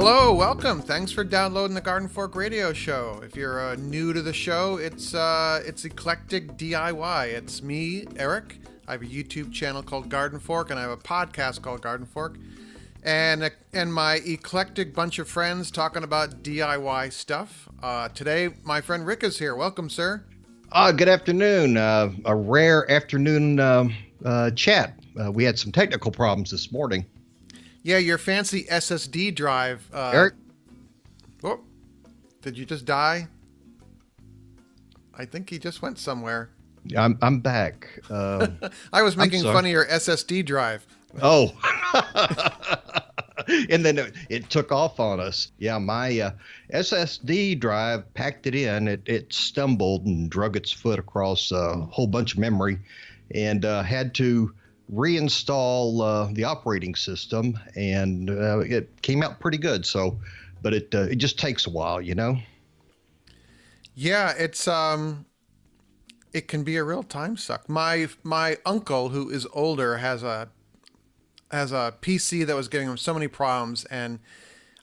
Hello, welcome. Thanks for downloading the Garden Fork Radio Show. If you're new to the show, it's eclectic DIY. It's me, Eric. I have a YouTube channel called Garden Fork, and I have a podcast called Garden Fork. And my eclectic bunch of friends talking about DIY stuff. Today, my friend Rick is here. Welcome, sir. Good afternoon. A rare afternoon chat. We had some technical problems this morning. Yeah, your fancy SSD drive. Eric? Oh, did you just die? I think he just went somewhere. I'm back. I was making fun of your SSD drive. Oh. And then it took off on us. Yeah, my SSD drive packed it in. It stumbled and drug its foot across a whole bunch of memory and had to reinstall the operating system, and it came out pretty good. So, but it just takes a while, you know. Yeah, it's it can be a real time suck. My uncle, who is older, has a PC that was giving him so many problems, and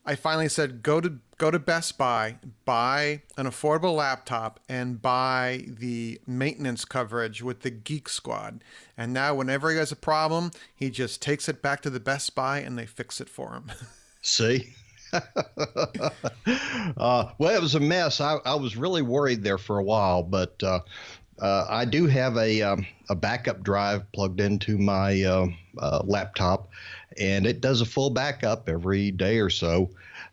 I finally said, go to Best Buy, buy an affordable laptop, and buy the maintenance coverage with the Geek Squad. And now whenever he has a problem, he just takes it back to the Best Buy and they fix it for him. See? Well, it was a mess. I was really worried there for a while, but I do have a backup drive plugged into my laptop, and it does a full backup every day or so.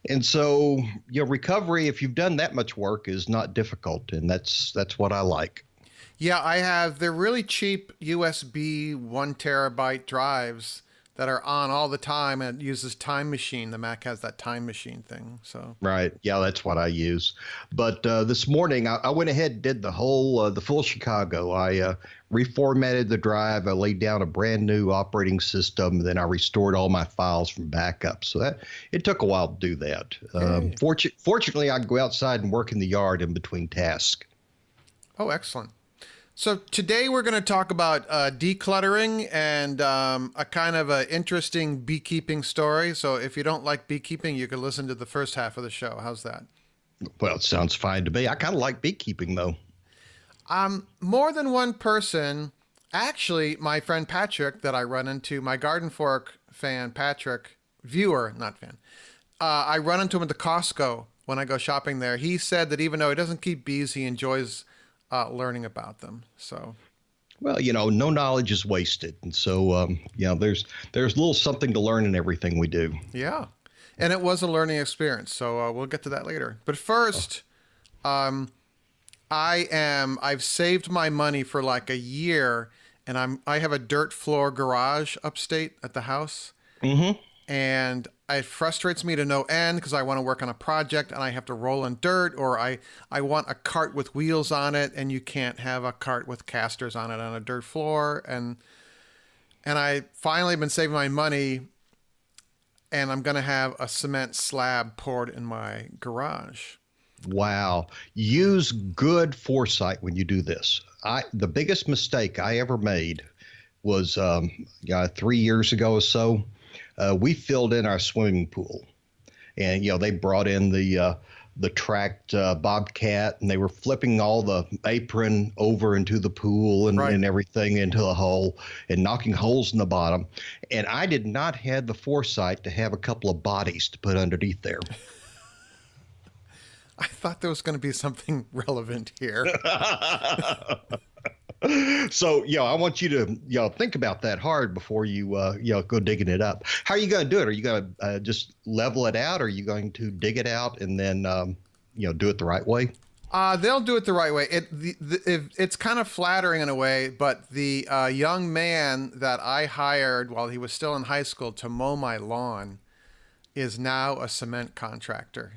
And so, recovery, if you've done that much work, is not difficult, and that's what I like. Yeah, they're really cheap USB 1 terabyte drives that are on all the time, and it uses Time Machine. The Mac has that Time Machine thing. So right, yeah, that's what I use. But this morning I went ahead and did the full Chicago. I reformatted the drive. I laid down a brand new operating system. Then I restored all my files from backup. So it took a while to do that. Hey. Fortunately, I go outside and work in the yard in between tasks. Oh, excellent. So today we're going to talk about decluttering and a kind of an interesting beekeeping story. So if you don't like beekeeping, you can listen to the first half of the show. How's that? Well, it sounds fine to me. I kind of like beekeeping, though. More than one person. Actually, my friend Patrick that I run into, my Garden Fork fan, Patrick, viewer, not fan. I run into him at the Costco when I go shopping there. He said that even though he doesn't keep bees, he enjoys learning about them. So, well, no knowledge is wasted, and so there's a little something to learn in everything we do. Yeah, and it was a learning experience. So we'll get to that later. But first, I've saved my money for like a year, and I have a dirt floor garage upstate at the house. Mm-hmm. And it frustrates me to no end because I want to work on a project and I have to roll in dirt, or I want a cart with wheels on it, and you can't have a cart with casters on it on a dirt floor. And I finally been saving my money, and I'm going to have a cement slab poured in my garage. Wow. Use good foresight when you do this. The biggest mistake I ever made was 3 years ago or so. We filled in our swimming pool, and they brought in the tracked bobcat, and they were flipping all the apron over into the pool and, right, and everything into the hole and knocking holes in the bottom. And I did not have the foresight to have a couple of bodies to put underneath there. I thought there was going to be something relevant here. So, I want you to, think about that hard before you, go digging it up. How are you going to do it? Are you going to just level it out? Or are you going to dig it out and then, do it the right way? They'll do it the right way. It's kind of flattering in a way, but the young man that I hired while he was still in high school to mow my lawn is now a cement contractor,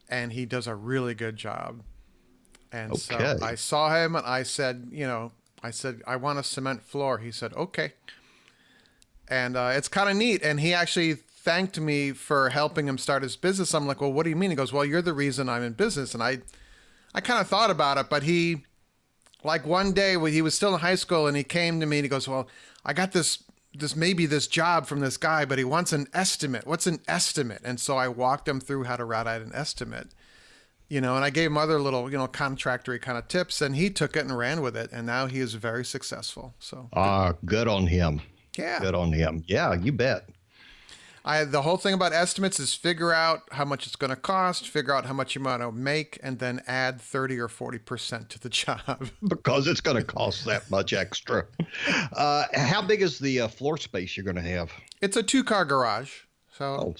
and he does a really good job. And okay. So I saw him and I said, I want a cement floor. He said, okay. And it's kind of neat. And he actually thanked me for helping him start his business. I'm like, well, what do you mean? He goes, well, you're the reason I'm in business. And I kind of thought about it, but one day when he was still in high school and he came to me and he goes, well, I got this this job from this guy, but he wants an estimate. What's an estimate? And so I walked him through how to write out an estimate, and I gave him other little, contractory kind of tips, and he took it and ran with it. And now he is very successful. So good on him. Yeah. Good on him. Yeah, you bet. The whole thing about estimates is figure out how much it's going to cost, figure out how much you want to make, and then add 30 or 40% to the job. Because it's going to cost that much extra. How big is the floor space you're going to have? It's a 2-car garage. So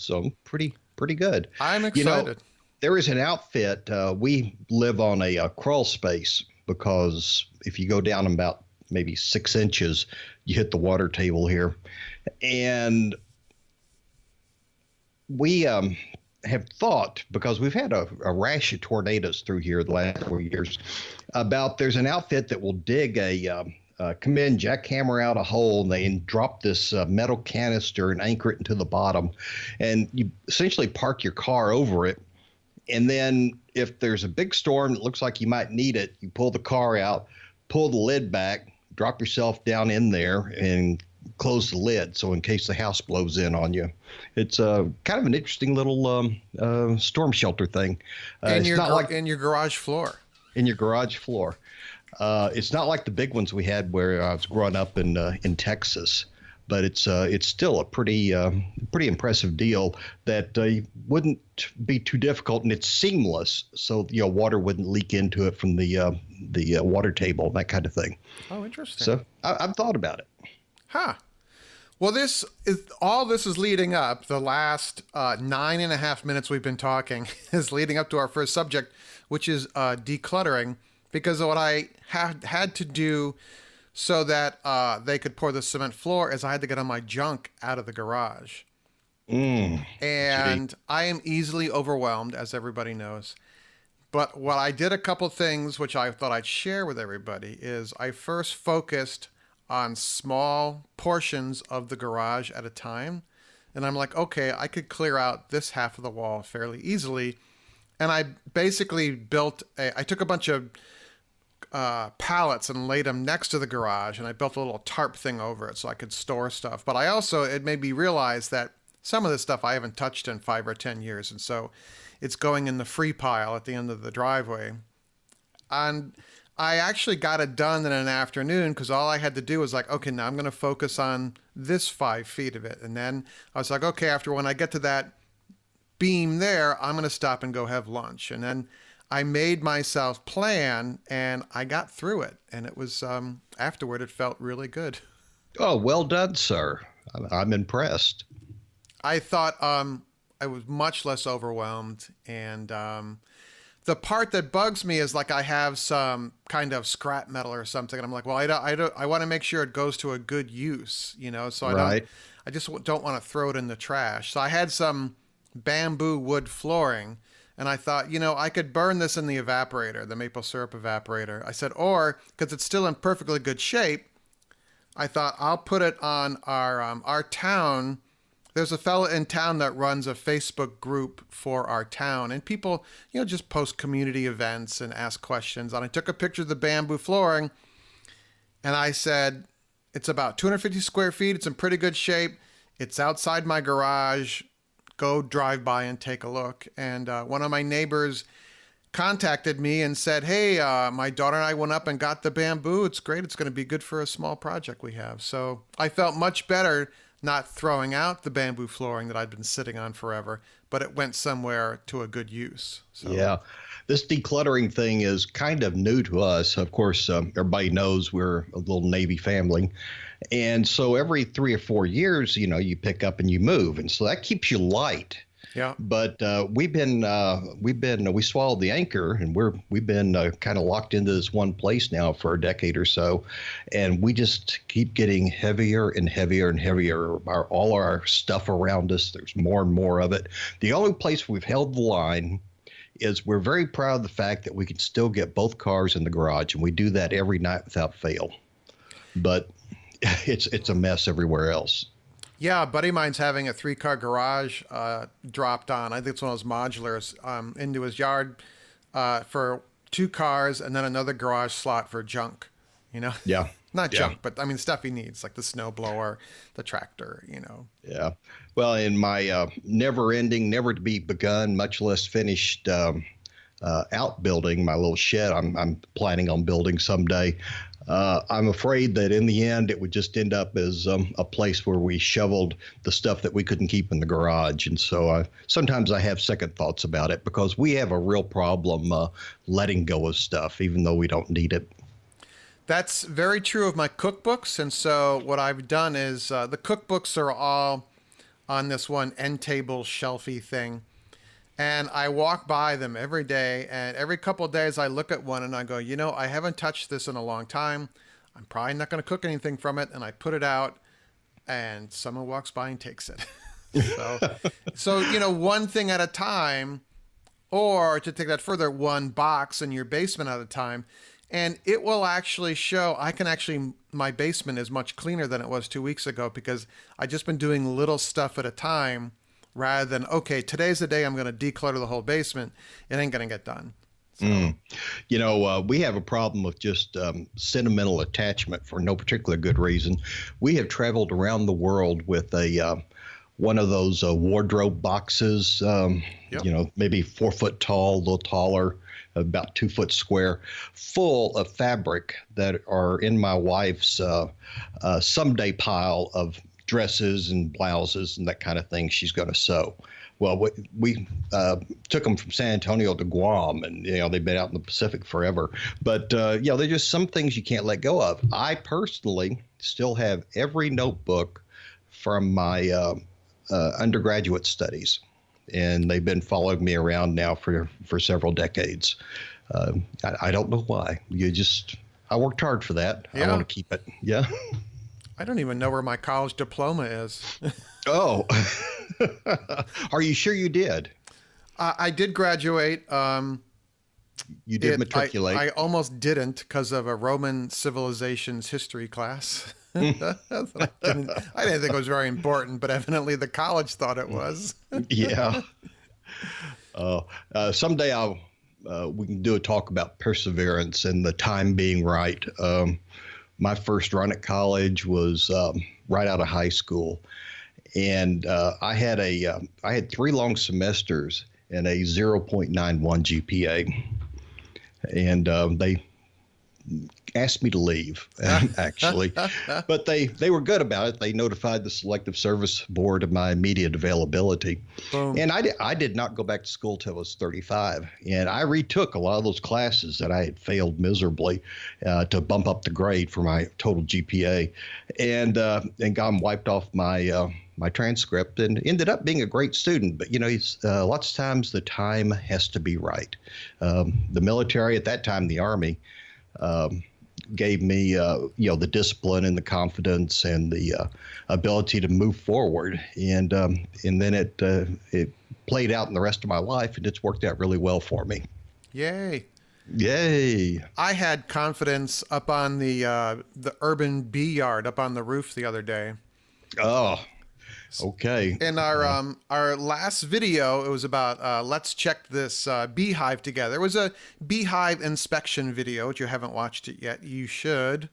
pretty good. I'm excited. There is an outfit. We live on a crawl space because if you go down about maybe 6 inches, you hit the water table here. And we have thought, because we've had a rash of tornadoes through here the last 4 years, about there's an outfit that will dig come in, jackhammer out a hole, and they drop this metal canister and anchor it into the bottom. And you essentially park your car over it. And then if there's a big storm that looks like you might need it, you pull the car out, pull the lid back, drop yourself down in there, and close the lid. So in case the house blows in on you, it's kind of an interesting little storm shelter thing. In your garage floor. In your garage floor. It's not like the big ones we had where I was growing up in Texas, but it's still a pretty impressive deal that wouldn't be too difficult, and it's seamless, so water wouldn't leak into it from the water table, that kind of thing. Oh, interesting. So I've thought about it. Huh. Well, this is leading up. The last 9.5 minutes we've been talking is leading up to our first subject, which is decluttering, because what I had to do so that they could pour the cement floor is I had to get all my junk out of the garage. And I am easily overwhelmed, as everybody knows. But what I did, a couple things which I thought I'd share with everybody, is I first focused on small portions of the garage at a time. And I'm like, okay, I could clear out this half of the wall fairly easily. And I basically I took a bunch of pallets and laid them next to the garage, and I built a little tarp thing over it so I could store stuff. But it made me realize that some of this stuff I haven't touched in 5 or 10 years. And so it's going in the free pile at the end of the driveway. And I actually got it done in an afternoon, because all I had to do was like, okay, now I'm going to focus on this 5 feet of it. And then I was like, okay, when I get to that beam there, I'm going to stop and go have lunch. And then I made myself plan, and I got through it. And it was, afterward, it felt really good. Oh, well done, sir. I'm impressed. I thought I was much less overwhelmed. And the part that bugs me is like I have some kind of scrap metal or something. And I'm like, well, I want to make sure it goes to a good use, so I just don't want to throw it in the trash. So I had some bamboo wood flooring, and I thought, I could burn this in the evaporator, the maple syrup evaporator. I said, or because it's still in perfectly good shape, I thought I'll put it on our town. There's a fellow in town that runs a Facebook group for our town, and people, just post community events and ask questions. And I took a picture of the bamboo flooring, and I said, it's about 250 square feet. It's in pretty good shape. It's outside my garage. Go drive by and take a look. And one of my neighbors contacted me and said, hey, my daughter and I went up and got the bamboo. It's great. It's going to be good for a small project we have. So I felt much better not throwing out the bamboo flooring that I'd been sitting on forever, but it went somewhere to a good use. So. Yeah. This decluttering thing is kind of new to us. Of course, everybody knows we're a little Navy family. And so every 3 or 4 years, you pick up and you move. And so that keeps you light. Yeah. But we swallowed the anchor, and we've been kind of locked into this one place now for a decade or so. And we just keep getting heavier and heavier and heavier. All our stuff around us, there's more and more of it. The only place we've held the line is we're very proud of the fact that we can still get both cars in the garage, and we do that every night without fail. But it's a mess everywhere else. Yeah, a buddy of mine's having a 3-car garage dropped on. I think it's one of those modulars into his yard for 2 cars, and then another garage slot for junk. Yeah. Not junk, but I mean stuff he needs, like the snow blower, the tractor, Yeah. Well, in my never-ending, never-to-be-begun, much less finished outbuilding, my little shed I'm planning on building someday, I'm afraid that in the end it would just end up as a place where we shoveled the stuff that we couldn't keep in the garage. And so sometimes I have second thoughts about it because we have a real problem letting go of stuff, even though we don't need it. That's very true of my cookbooks. And so what I've done is the cookbooks are all on this one end table shelfie thing. And I walk by them every day, and every couple of days I look at one and I go, I haven't touched this in a long time. I'm probably not going to cook anything from it. And I put it out, and someone walks by and takes it. so, one thing at a time, or to take that further, one box in your basement at a time. And it will actually show, my basement is much cleaner than it was 2 weeks ago because I've just been doing little stuff at a time. Rather than, okay, today's the day I'm going to declutter the whole basement. It ain't going to get done. So. We have a problem with just sentimental attachment for no particular good reason. We have traveled around the world with one of those wardrobe boxes, maybe 4 foot tall, a little taller, about 2 foot square, full of fabric that are in my wife's someday pile of dresses and blouses and that kind of thing she's going to sew. Well, we took them from San Antonio to Guam, and they've been out in the Pacific forever. But they're just some things you can't let go of. I personally still have every notebook from my undergraduate studies, and they've been following me around now for several decades. I don't know why. I worked hard for that. Yeah. I want to keep it. Yeah. I don't even know where my college diploma is. Oh, are you sure you did? I did graduate. You did matriculate. I almost didn't because of a Roman civilizations history class. I didn't think it was very important, but evidently the college thought it was. Yeah. Someday we can do a talk about perseverance and the time being right. My first run at college was right out of high school, and I had 3 long semesters and a 0.91 GPA, and they asked me to leave, actually, but they were good about it. They notified the Selective Service Board of my immediate availability. Boom. And I did not go back to school till I was 35, and I retook a lot of those classes that I had failed miserably to bump up the grade for my total GPA, and got them wiped off my transcript, and ended up being a great student. But lots of times the time has to be right. The military at that time, the Army, gave me, the discipline and the confidence and the ability to move forward. And then it played out in the rest of my life, and it's worked out really well for me. Yay. Yay. I had confidence up on the urban bee yard up on the roof the other day. Oh, okay. In our last video, it was about let's check this beehive together. It was a beehive inspection video. If you haven't watched it yet, you should.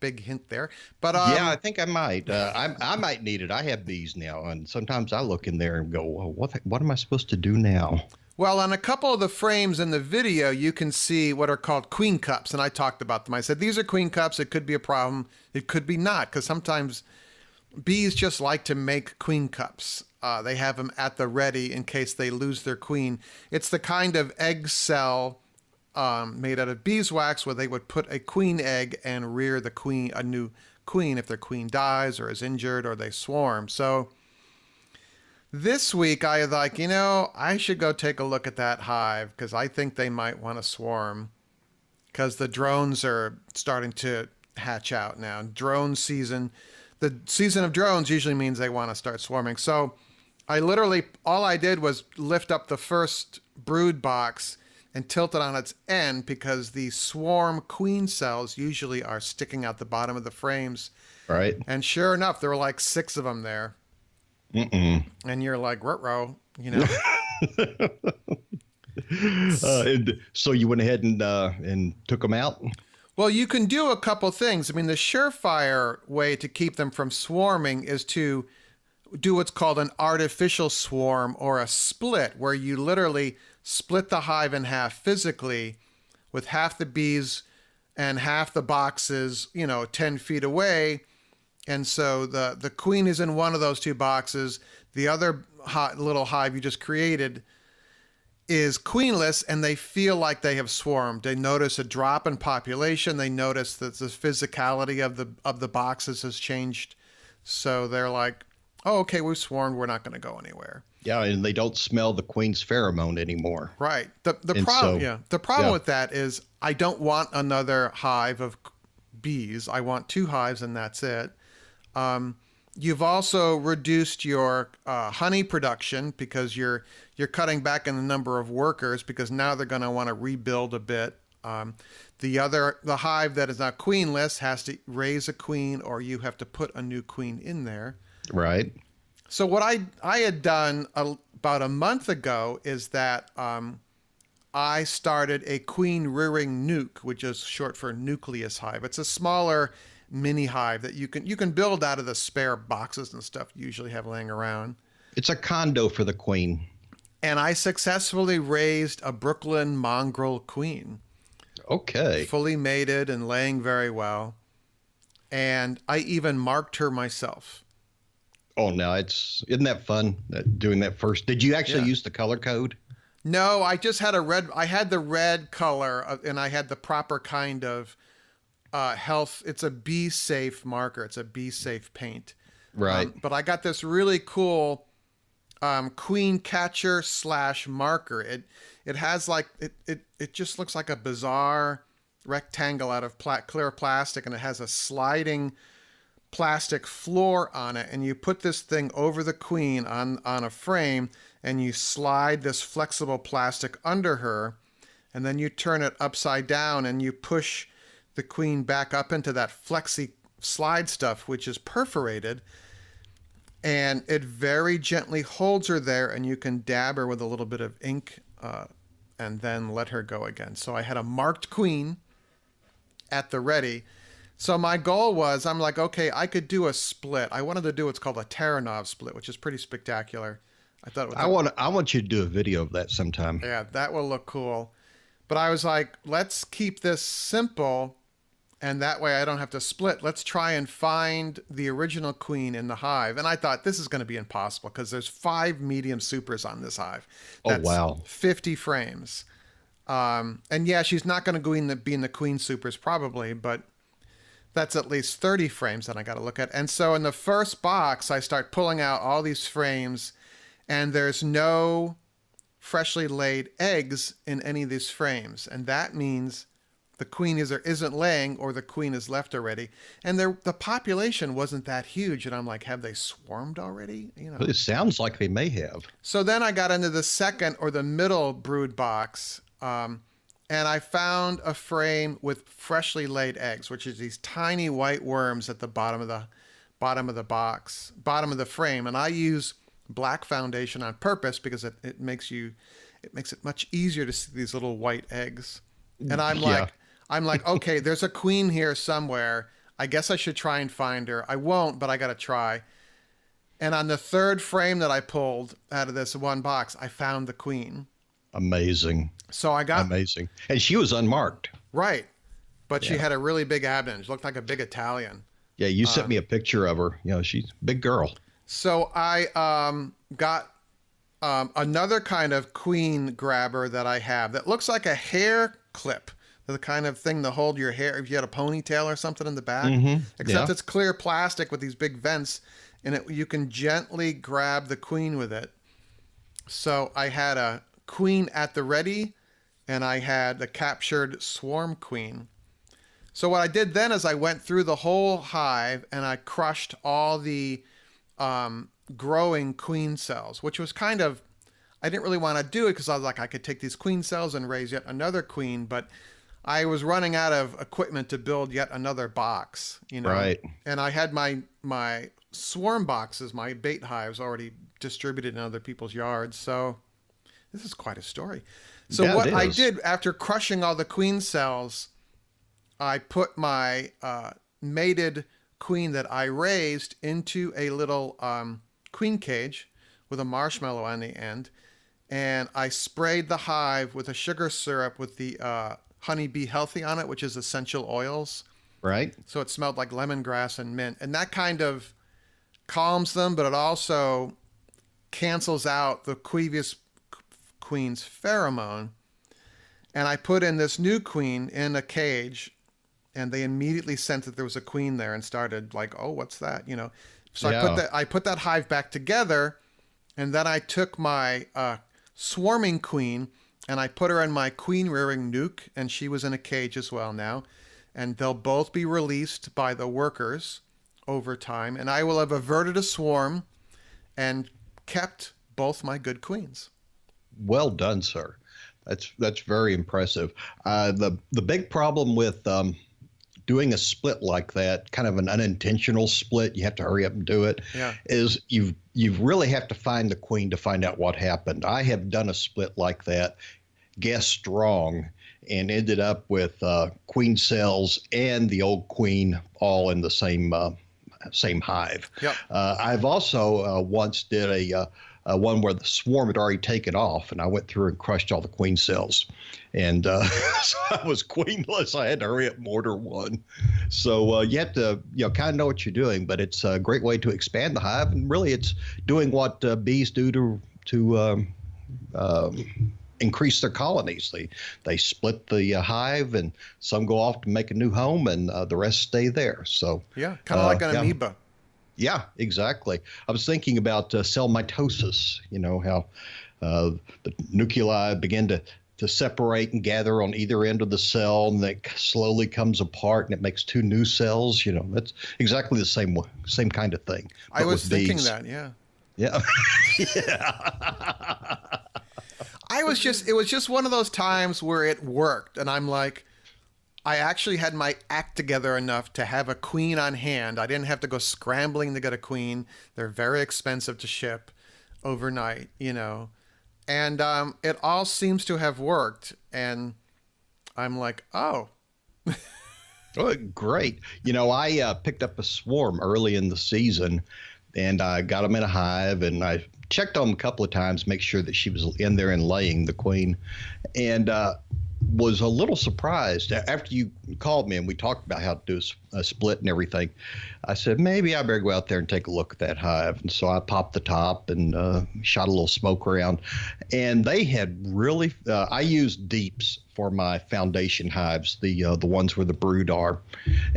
Big hint there. But yeah, I think I might. I might need it. I have bees now, and sometimes I look in there and go, well, what am I supposed to do now? Well, on a couple of the frames in the video, you can see what are called queen cups, and I talked about them. I said, these are queen cups. It could be a problem. It could be not, because sometimes bees just like to make queen cups. They have them at the ready in case they lose their queen. It's the kind of egg cell made out of beeswax where they would put a queen egg and rear a new queen if their queen dies or is injured or they swarm. So this week I was like, I should go take a look at that hive because I think they might want to swarm because the drones are starting to hatch out now. Drone season. The season of drones usually means they want to start swarming. So all I did was lift up the first brood box and tilt it on its end because the swarm queen cells usually are sticking out the bottom of the frames. Right. And sure enough, there were like 6 of them there. Mm-mm. And you're like, ruh-roh, So you went ahead and took them out? Well, you can do a couple things. I mean, the surefire way to keep them from swarming is to do what's called an artificial swarm or a split, where you literally split the hive in half physically with half the bees and half the boxes, 10 feet away. And so the queen is in one of those two boxes. The other little hive you just created is queenless, and they feel like they have swarmed. They notice a drop in population. They notice that the physicality of the boxes has changed. So they're like, oh, okay, we've swarmed. We're not going to go anywhere. Yeah, and they don't smell the queen's pheromone anymore. Right. The problem with that is I don't want another hive of bees. I want 2 hives, and that's it. You've also reduced your honey production because you're cutting back in the number of workers, because now they're going to want to rebuild a bit. The hive that is not queenless has to raise a queen, or you have to put a new queen in there. Right. So what I had done about a month ago is that I started a queen rearing nuke, which is short for nucleus hive. It's a smaller mini hive that you can build out of the spare boxes and stuff you usually have laying around. It's a condo for the queen. And I successfully raised a Brooklyn mongrel queen. Okay. Fully mated and laying very well. And I even marked her myself. Oh, no, isn't that fun doing that first? Did you actually use the color code? No, I just had I had the red color and I had the proper kind of health. It's a bee safe marker. It's a bee safe paint. Right. But I got this really cool queen catcher / marker. It has like, it just looks like a bizarre rectangle out of clear plastic, and it has a sliding plastic floor on it, and you put this thing over the queen on a frame, and you slide this flexible plastic under her, and then you turn it upside down and you push the queen back up into that flexi slide stuff, which is perforated, and it very gently holds her there, and you can dab her with a little bit of ink and then let her go again. So I had a marked queen at the ready. So my goal was, I'm like, okay, I could do a split. I wanted to do what's called a Taranov split, which is pretty spectacular. I thought I want you to do a video of that sometime. Yeah, that will look cool. But I was like, let's keep this simple, and that way I don't have to split. Let's try and find the original queen in the hive. And I thought this is going to be impossible because there's 5 medium supers on this hive. That's 50 frames. And yeah, she's not going to be in the queen supers probably, but that's at least 30 frames that I got to look at. And so in the first box, I start pulling out all these frames, and there's no freshly laid eggs in any of these frames. And that means the queen either isn't laying or the queen is left already. And the population wasn't that huge. And I'm like, have they swarmed already? It sounds like they may have. So then I got into the second or the middle brood box, and I found a frame with freshly laid eggs, which is these tiny white worms at the bottom of the frame. And I use black foundation on purpose because it makes it much easier to see these little white eggs. And I'm like, okay, there's a queen here somewhere. I guess I should try and find her. I won't, but I got to try. And on the third frame that I pulled out of this one box, I found the queen. Amazing. So I got amazing, and she was unmarked. Right, but she had a really big abdomen. She looked like a big Italian. Yeah, you sent me a picture of her. She's a big girl. So I got another kind of queen grabber that I have that looks like a hair clip, the kind of thing to hold your hair if you had a ponytail or something in the back. Except it's clear plastic with these big vents, and you can gently grab the queen with it. So I had a queen at the ready, and I had the captured swarm queen. So what I did then is I went through the whole hive and I crushed all the growing queen cells, which was kind of, I didn't really want to do it because I was like, I could take these queen cells and raise yet another queen, but I was running out of equipment to build yet another box, Right. And I had my swarm boxes, my bait hives already distributed in other people's yards. So this is quite a story. So what I did after crushing all the queen cells, I put my mated queen that I raised into a little queen cage with a marshmallow on the end, and I sprayed the hive with a sugar syrup with the Honey Bee Healthy on it, which is essential oils. Right. So it smelled like lemongrass and mint, and that kind of calms them, but it also cancels out the previous queen's pheromone. And I put in this new queen in a cage, and they immediately sensed that there was a queen there and started like, oh, what's that? So I put that hive back together, and then I took my swarming queen and I put her in my queen rearing nuke, and she was in a cage as well now. And they'll both be released by the workers over time, and I will have averted a swarm and kept both my good queens. Well done, sir. That's very impressive. The big problem with doing a split like that, kind of an unintentional split, you have to hurry up and do it, is you really have to find the queen to find out what happened. I have done a split like that, guessed wrong, and ended up with queen cells and the old queen all in the same hive. Yep. I've also once did a one where the swarm had already taken off, and I went through and crushed all the queen cells, and so I was queenless. I had to hurry up and order one. So you have to kind of know what you're doing, but it's a great way to expand the hive, and really it's doing what bees do to increase their colonies. They split the hive, and some go off to make a new home, and the rest stay there. So kind of like an amoeba. Yeah, exactly. I was thinking about cell mitosis. How the nuclei begin to separate and gather on either end of the cell, and it slowly comes apart, and it makes two new cells. That's exactly the same kind of thing. I was thinking that. Yeah. Yeah. It was just one of those times where it worked, and I'm like, I actually had my act together enough to have a queen on hand. I didn't have to go scrambling to get a queen. They're very expensive to ship overnight, and it all seems to have worked. And I'm like, oh. Oh, great. I picked up a swarm early in the season, and I got them in a hive, and I checked on them a couple of times, make sure that she was in there and laying, the queen, and was a little surprised after you called me and we talked about how to do a split and everything. I said, maybe I better go out there and take a look at that hive. And so I popped the top and shot a little smoke around, and they had really, I used deeps for my foundation hives, the ones where the brood are.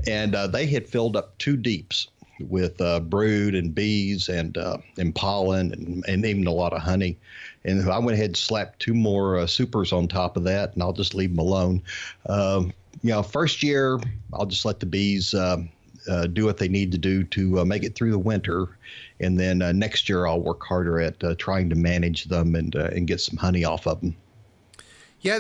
And they had filled up 2 deeps with brood and bees and pollen and even a lot of honey. And I went ahead and slapped 2 more supers on top of that, and I'll just leave them alone. First year, I'll just let the bees do what they need to do to make it through the winter. And then next year, I'll work harder at trying to manage them and get some honey off of them. Yeah,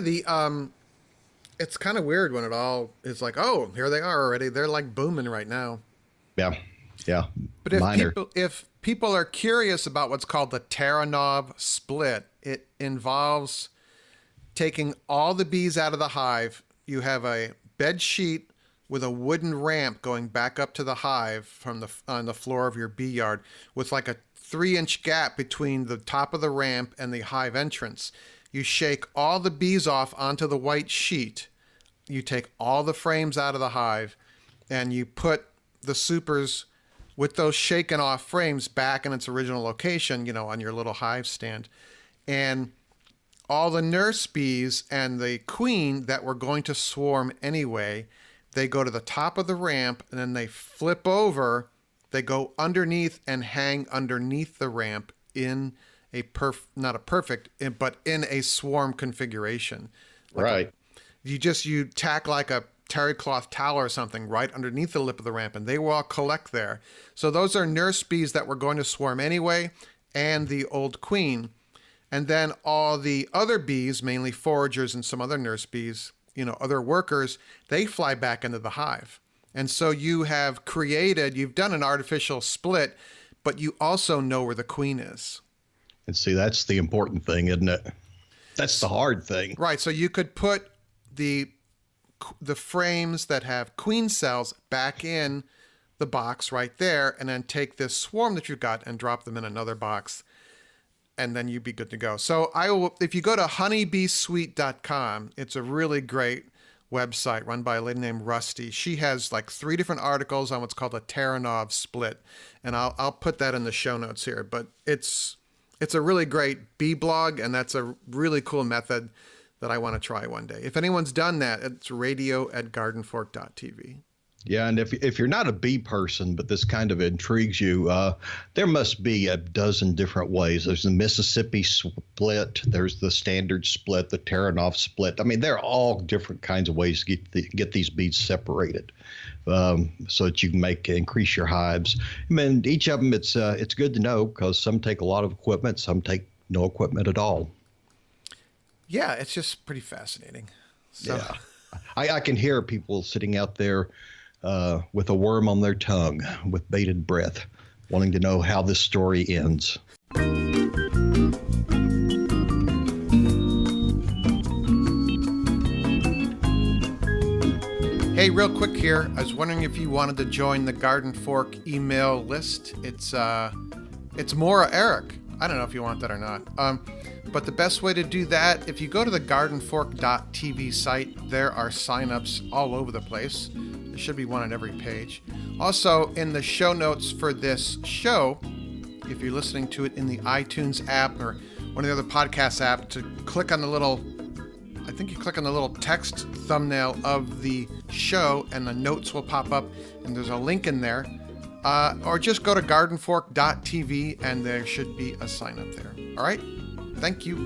it's kind of weird when it all is like, oh, here they are already. They're like booming right now. Yeah. Yeah. But if people are curious about what's called the Taranov split, it involves taking all the bees out of the hive. You have a bed sheet with a wooden ramp going back up to the hive on the floor of your bee yard, with like a 3-inch gap between the top of the ramp and the hive entrance. You shake all the bees off onto the white sheet. You take all the frames out of the hive, and you put the supers with those shaken off frames back in its original location, on your little hive stand. And all the nurse bees and the queen that were going to swarm anyway, they go to the top of the ramp, and then they flip over. They go underneath and hang underneath the ramp in not a perfect, but in a swarm configuration. Right. You tack like a terry cloth towel or something right underneath the lip of the ramp, and they will all collect there. So those are nurse bees that were going to swarm anyway, and the old queen. And then all the other bees, mainly foragers and some other nurse bees, other workers, they fly back into the hive. And so you've done an artificial split, but you also know where the queen is. And see, that's the important thing, isn't it? That's the hard thing. Right. So you could put the the frames that have queen cells back in the box right there, and then take this swarm that you've got and drop them in another box, and then you'd be good to go. So if you go to honeybeesweet.com, it's a really great website run by a lady named Rusty. She has like 3 different articles on what's called a Taranov split, and I'll put that in the show notes here. But it's a really great bee blog, and that's a really cool method that I want to try one day. If anyone's done that, it's radio@gardenfork.tv. Yeah, and if you're not a bee person, but this kind of intrigues you, there must be a dozen different ways. There's the Mississippi split, there's the standard split, the Taranov split. I mean, they're all different kinds of ways to get these bees separated, so that you can increase your hives. I mean, each of them, it's good to know, because some take a lot of equipment, some take no equipment at all. Yeah, it's just pretty fascinating. So. Yeah, I can hear people sitting out there with a worm on their tongue, with bated breath, wanting to know how this story ends. Hey, real quick here, I was wondering if you wanted to join the Garden Fork email list. It's Maura Eric. I don't know if you want that or not. But the best way to do that, if you go to the gardenfork.tv site, there are signups all over the place. There should be one on every page. Also, in the show notes for this show, if you're listening to it in the iTunes app or one of the other podcast apps, to click on the little, I think you click on the little text thumbnail of the show, and the notes will pop up, and there's a link in there. Or just go to gardenfork.tv, and there should be a sign up there. All right? Thank you.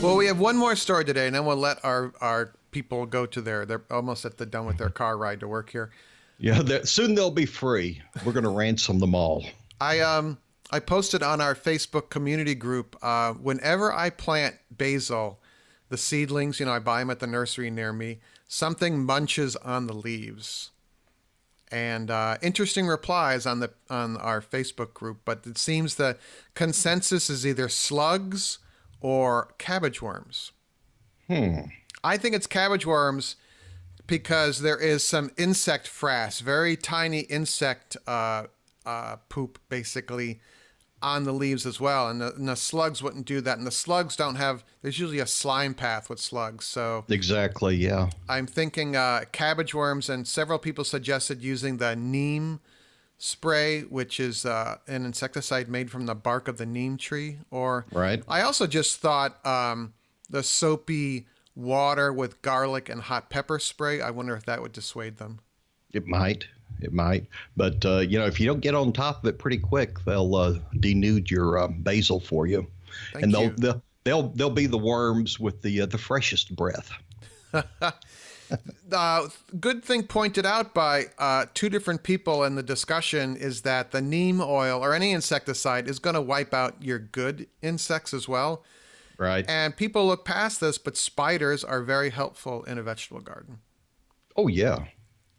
Well, we have one more story today, and then we'll let our people go to they're almost done with their car ride to work here. Yeah, soon they'll be free. We're going to ransom them all. I posted on our Facebook community group, whenever I plant basil, the seedlings, I buy them at the nursery near me, something munches on the leaves. And interesting replies on our Facebook group, but it seems the consensus is either slugs or cabbage worms. I think it's cabbage worms because there is some insect frass, very tiny insect poop, basically, on the leaves as well, and the slugs wouldn't do that. And the slugs there's usually a slime path with slugs. So exactly, yeah. I'm thinking cabbage worms, and several people suggested using the neem spray, which is an insecticide made from the bark of the neem tree. Or right. I also just thought the soapy water with garlic and hot pepper spray. I wonder if that would dissuade them. It might. But, if you don't get on top of it pretty quick, they'll denude your basil for you. Thank you. They'll be the worms with the freshest breath. Good thing pointed out by 2 different people in the discussion is that the neem oil or any insecticide is going to wipe out your good insects as well. Right. And people look past this, but spiders are very helpful in a vegetable garden. Oh, yeah.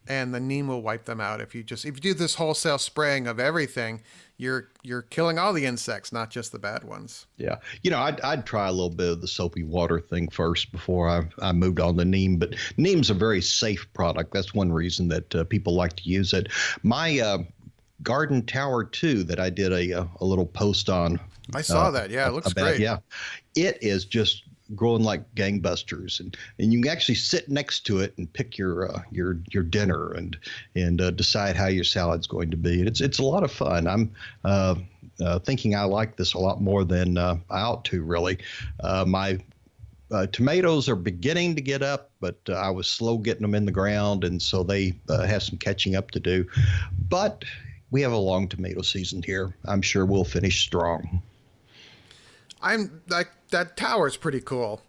And the neem will wipe them out. If you do this wholesale spraying of everything, you're killing all the insects, not just the bad ones. Yeah. I'd try a little bit of the soapy water thing first before I moved on to neem. But neem's a very safe product. That's one reason that people like to use it. My garden tower, too, that I did a little post on. I saw that. Yeah, it looks great. Yeah. It is just growing like gangbusters, and you can actually sit next to it and pick your dinner and decide how your salad's going to be. And it's a lot of fun. I'm thinking I like this a lot more than I ought to, really. My tomatoes are beginning to get up, but I was slow getting them in the ground, and so they have some catching up to do. But we have a long tomato season here. I'm sure we'll finish strong. That tower is pretty cool.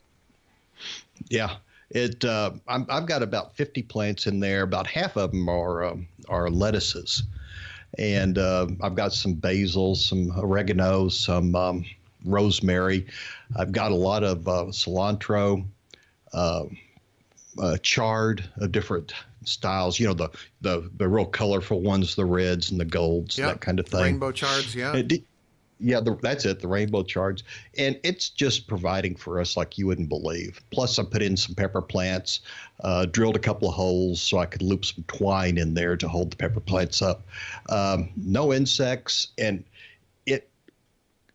Yeah, I've got about 50 plants in there. About half of them are lettuces, and I've got some basil, some oregano, some rosemary. I've got a lot of cilantro, chard of different styles. You know, the real colorful ones, the reds and the golds, that kind of thing. Rainbow chards, yeah. That's it, the rainbow chards. And it's just providing for us like you wouldn't believe. Plus, I put in some pepper plants, drilled a couple of holes so I could loop some twine in there to hold the pepper plants up. No insects, and it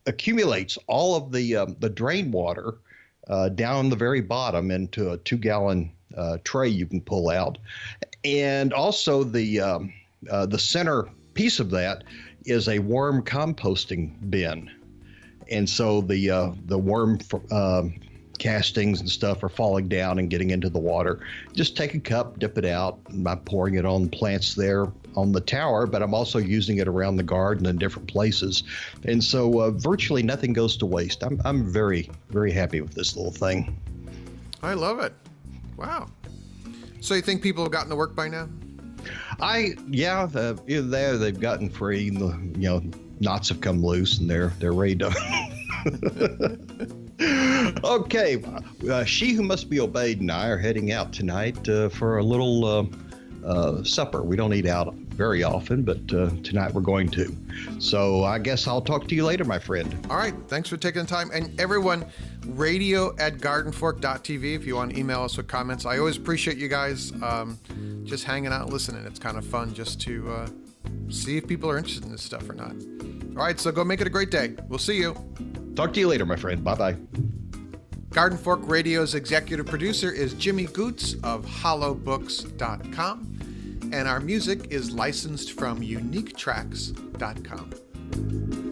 accumulates all of the drain water down the very bottom into a 2-gallon tray you can pull out. And also the center piece of that is a worm composting bin. And so the worm castings and stuff are falling down and getting into the water. Just take a cup, dip it out. I'm pouring it on plants there on the tower, but I'm also using it around the garden in different places. And so virtually nothing goes to waste. I'm very, very happy with this little thing. I love it. Wow. So you think people have gotten to work by now? Either there they've gotten free. Knots have come loose and they're ready to. Okay, She Who Must Be Obeyed and I are heading out tonight for a little supper. We don't eat out very often, but tonight we're going to. So I guess I'll talk to you later, my friend. All right. Thanks for taking the time. And everyone, radio@gardenfork.tv if you want to email us with comments. I always appreciate you guys just hanging out and listening. It's kind of fun just to see if people are interested in this stuff or not. All right. So go make it a great day. We'll see you. Talk to you later, my friend. Bye-bye. Garden Fork Radio's executive producer is Jimmy Goots of hollowbooks.com. And our music is licensed from uniquetracks.com.